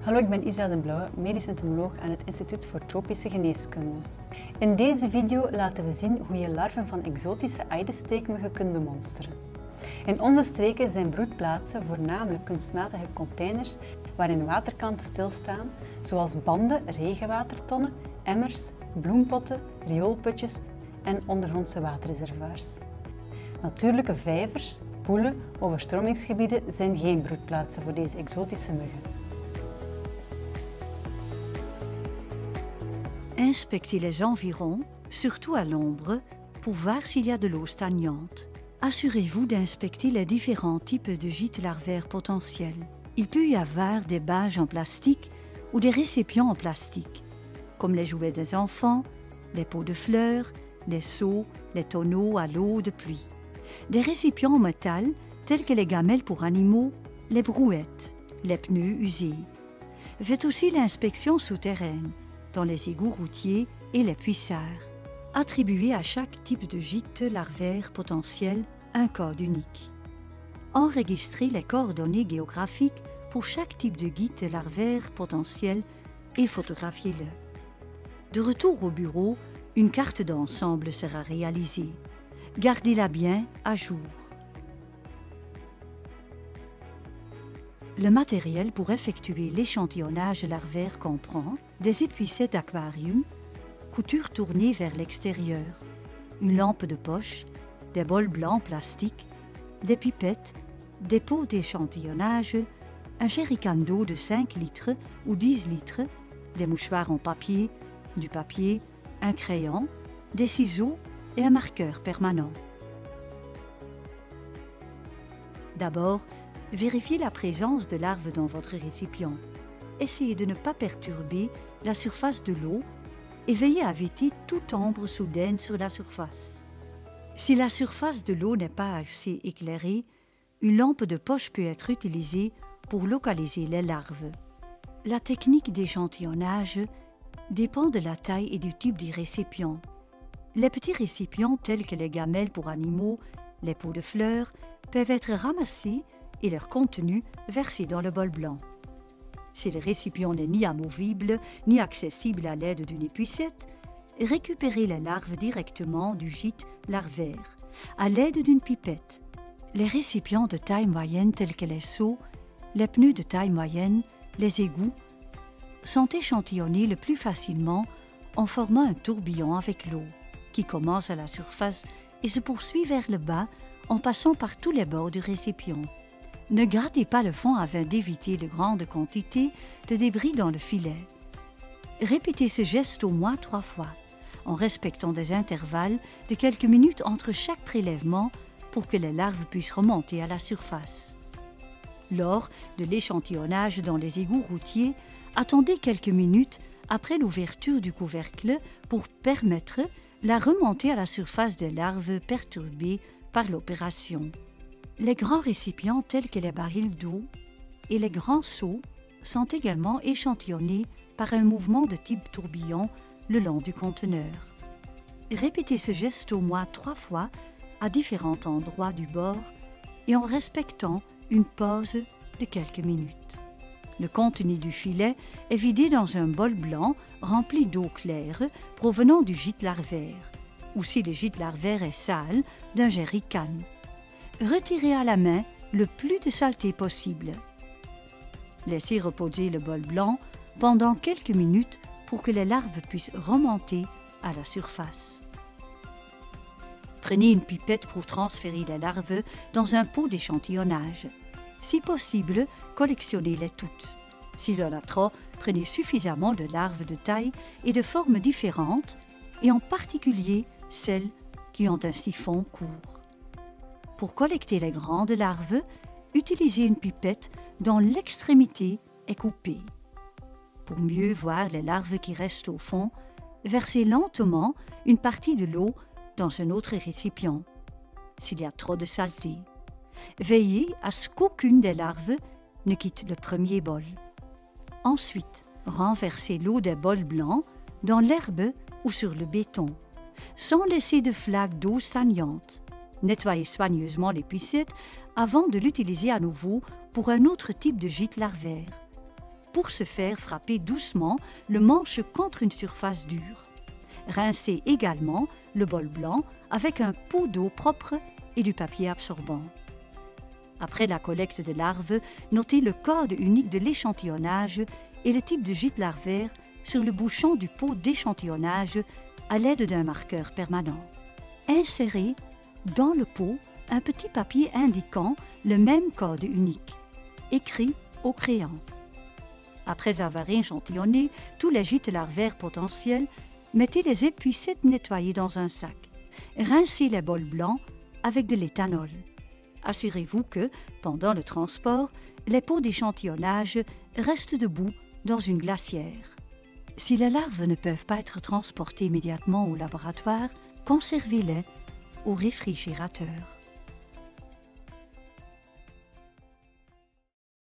Hallo, ik ben Isa de Blauwe, medisch entomoloog aan het Instituut voor Tropische Geneeskunde. In deze video laten we zien hoe je larven van exotische aidesteekmuggen kunt bemonsteren. In onze streken zijn broedplaatsen voornamelijk kunstmatige containers waarin waterkanten stilstaan, zoals banden, regenwatertonnen, emmers, bloempotten, rioolputjes en ondergrondse waterreservoirs. Natuurlijke vijvers, poelen, overstromingsgebieden zijn geen broedplaatsen voor deze exotische muggen. Inspectez les environs, surtout à l'ombre, pour voir s'il y a de l'eau stagnante. Assurez-vous d'inspecter les différents types de gîtes larvaires potentiels. Il peut y avoir des bages en plastique ou des récipients en plastique, comme les jouets des enfants, les pots de fleurs, les seaux, les tonneaux à l'eau de pluie. Des récipients en métal, tels que les gamelles pour animaux, les brouettes, les pneus usés. Faites aussi l'inspection souterraine, dans les égouts routiers et les puissards. Attribuez à chaque type de gîte larvaire potentiel un code unique. Enregistrez les coordonnées géographiques pour chaque type de gîte larvaire potentiel et photographiez-le. De retour au bureau, une carte d'ensemble sera réalisée. Gardez-la bien à jour. Le matériel pour effectuer l'échantillonnage larvaire comprend des épuissettes d'aquarium, couture tournée vers l'extérieur, une lampe de poche, des bols blancs plastiques, des pipettes, des pots d'échantillonnage, un jerrycan d'eau de 5 litres ou 10 litres, des mouchoirs en papier, du papier, un crayon, des ciseaux et un marqueur permanent. D'abord, vérifiez la présence de larves dans votre récipient. Essayez de ne pas perturber la surface de l'eau et veillez à éviter toute ombre soudaine sur la surface. Si la surface de l'eau n'est pas assez éclairée, une lampe de poche peut être utilisée pour localiser les larves. La technique d'échantillonnage dépend de la taille et du type du récipient. Les petits récipients tels que les gamelles pour animaux, les pots de fleurs, peuvent être ramassés et leur contenu versé dans le bol blanc. Si le récipient n'est ni amovible ni accessible à l'aide d'une épuissette, récupérez les larves directement du gîte larvaire à l'aide d'une pipette. Les récipients de taille moyenne tels que les seaux, les pneus de taille moyenne, les égouts sont échantillonnés le plus facilement en formant un tourbillon avec l'eau qui commence à la surface et se poursuit vers le bas en passant par tous les bords du récipient. Ne grattez pas le fond afin d'éviter de grandes quantités de débris dans le filet. Répétez ce geste au moins 3 fois, en respectant des intervalles de quelques minutes entre chaque prélèvement pour que les larves puissent remonter à la surface. Lors de l'échantillonnage dans les égouts routiers, attendez quelques minutes après l'ouverture du couvercle pour permettre la remontée à la surface des larves perturbées par l'opération. Les grands récipients tels que les barils d'eau et les grands seaux sont également échantillonnés par un mouvement de type tourbillon le long du conteneur. Répétez ce geste au moins 3 fois à différents endroits du bord et en respectant une pause de quelques minutes. Le contenu du filet est vidé dans un bol blanc rempli d'eau claire provenant du gîte larvaire, ou si le gîte larvaire est sale, d'un jerrycan. Retirez à la main le plus de saleté possible. Laissez reposer le bol blanc pendant quelques minutes pour que les larves puissent remonter à la surface. Prenez une pipette pour transférer les larves dans un pot d'échantillonnage. Si possible, collectionnez-les toutes. S'il y en a trop, prenez suffisamment de larves de taille et de formes différentes, et en particulier celles qui ont un siphon court. Pour collecter les grandes larves, utilisez une pipette dont l'extrémité est coupée. Pour mieux voir les larves qui restent au fond, versez lentement une partie de l'eau dans un autre récipient, s'il y a trop de saleté. Veillez à ce qu'aucune des larves ne quitte le premier bol. Ensuite, renversez l'eau des bols blancs dans l'herbe ou sur le béton, sans laisser de flaques d'eau stagnante. Nettoyez soigneusement l'épuissette avant de l'utiliser à nouveau pour un autre type de gîte larvaire. Pour ce faire, frappez doucement le manche contre une surface dure. Rincez également le bol blanc avec un pot d'eau propre et du papier absorbant. Après la collecte de larves, notez le code unique de l'échantillonnage et le type de gîte larvaire sur le bouchon du pot d'échantillonnage à l'aide d'un marqueur permanent. Insérez dans le pot un petit papier indiquant le même code unique, écrit au crayon. Après avoir échantillonné tous les gîtes larvaires potentiels, mettez les épuissettes nettoyées dans un sac. Rincez les bols blancs avec de l'éthanol. Assurez-vous que, pendant le transport, les pots d'échantillonnage restent debout dans une glacière. Si les larves ne peuvent pas être transportées immédiatement au laboratoire, conservez-les au réfrigérateur.